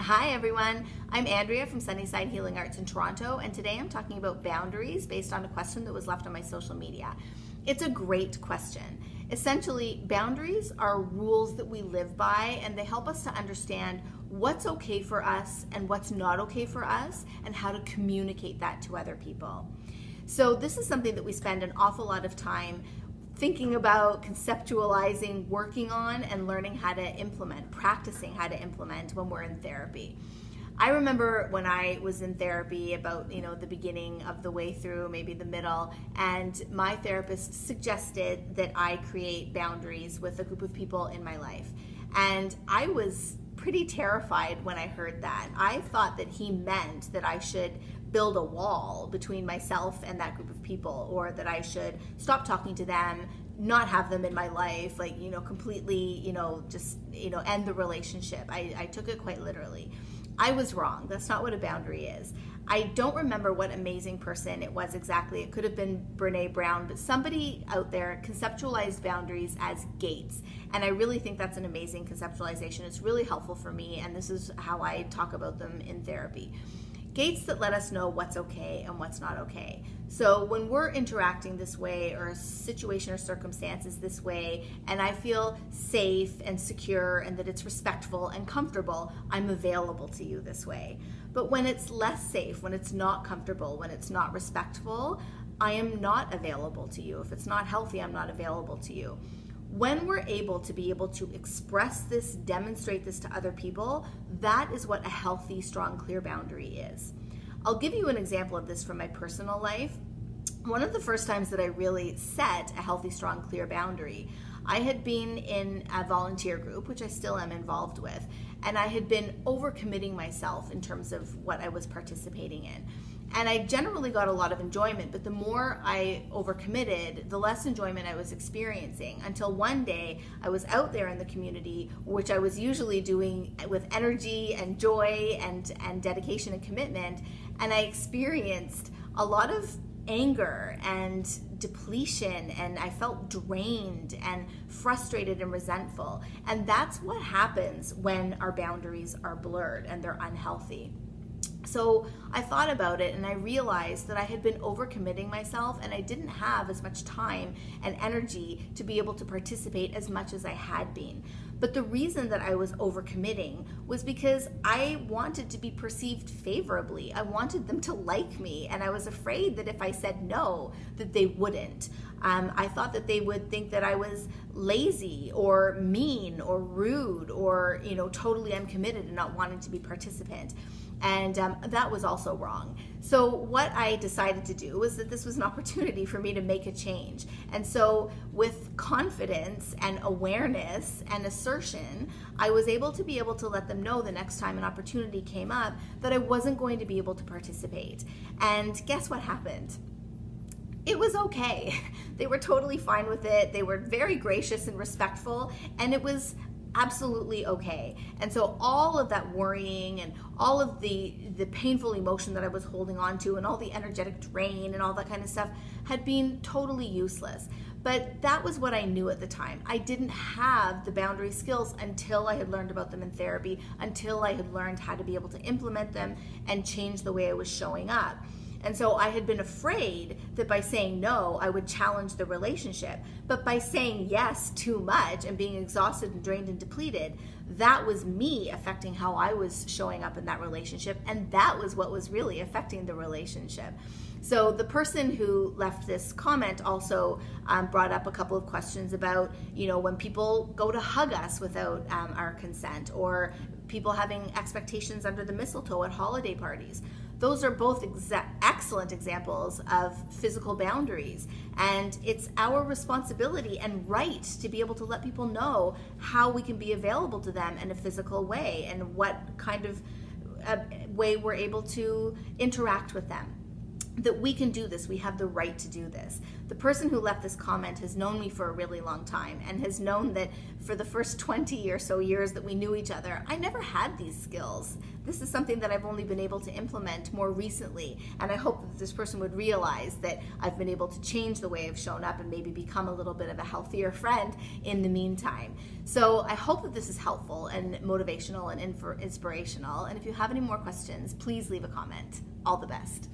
Hi everyone, I'm Andrea from Sunnyside Healing Arts in Toronto, and today I'm talking about boundaries based on a question that was left on my social media. It's a great question. Essentially, boundaries are rules that we live by, and they help us to understand what's okay for us and what's not okay for us, and how to communicate that to other people. So this is something that we spend an awful lot of time thinking about, conceptualizing, working on, and learning how to implement, practicing how to implement when we're in therapy. I remember when I was in therapy about, the beginning of the way through, maybe the middle, and my therapist suggested that I create boundaries with a group of people in my life. And I was pretty terrified when I heard that. I thought that he meant that I should build a wall between myself and that group of people, or that I should stop talking to them, not have them in my life, completely, end the relationship. I took it quite literally. I was wrong. That's not what a boundary is. I don't remember what amazing person it was exactly. It could have been Brene Brown, but somebody out there conceptualized boundaries as gates. And I really think that's an amazing conceptualization. It's really helpful for me, and this is how I talk about them in therapy. Gates that let us know what's okay and what's not okay. So when we're interacting this way, or a situation or circumstance is this way, and I feel safe and secure and that it's respectful and comfortable, I'm available to you this way. But when it's less safe, when it's not comfortable, when it's not respectful, I am not available to you. If it's not healthy, I'm not available to you. When we're able to express this, demonstrate this to other people, that is what a healthy, strong, clear boundary is. I'll give you an example of this from my personal life. One of the first times that I really set a healthy, strong, clear boundary, I had been in a volunteer group, which I still am involved with, and I had been overcommitting myself in terms of what I was participating in. And I generally got a lot of enjoyment, but the more I overcommitted, the less enjoyment I was experiencing, until one day I was out there in the community, which I was usually doing with energy and joy and dedication and commitment, and I experienced a lot of anger and depletion, and I felt drained and frustrated and resentful. And that's what happens when our boundaries are blurred and they're unhealthy. So I thought about it, and I realized that I had been overcommitting myself, and I didn't have as much time and energy to be able to participate as much as I had been. But the reason that I was overcommitting was because I wanted to be perceived favorably. I wanted them to like me, and I was afraid that if I said no, that they wouldn't. I thought that they would think that I was lazy or mean or rude or, totally uncommitted and not wanting to be participant. And that was also wrong. So what I decided to do was that this was an opportunity for me to make a change. And so with confidence and awareness and assertion, I was able to let them know the next time an opportunity came up that I wasn't going to be able to participate. And guess what happened? It was okay. They were totally fine with it. They were very gracious and respectful, and it was absolutely okay. And so all of that worrying and all of the painful emotion that I was holding on to, and all the energetic drain and all that kind of stuff, had been totally useless. But that was what I knew at the time. I didn't have the boundary skills until I had learned about them in therapy, until I had learned how to be able to implement them and change the way I was showing up. And so I had been afraid that by saying no, I would challenge the relationship. But by saying yes too much and being exhausted and drained and depleted, that was me affecting how I was showing up in that relationship. And that was what was really affecting the relationship. So the person who left this comment also brought up a couple of questions about, when people go to hug us without our consent, or people having expectations under the mistletoe at holiday parties. Those are both excellent examples of physical boundaries, and it's our responsibility and right to be able to let people know how we can be available to them in a physical way, and what kind of way we're able to interact with them. that we can do this. We have the right to do this. The person who left this comment has known me for a really long time and has known that for the first 20 or so years that we knew each other, I never had these skills. This is something that I've only been able to implement more recently, and I hope that this person would realize that I've been able to change the way I've shown up and maybe become a little bit of a healthier friend in the meantime. So I hope that this is helpful and motivational and inspirational, and if you have any more questions, please leave a comment. All the best.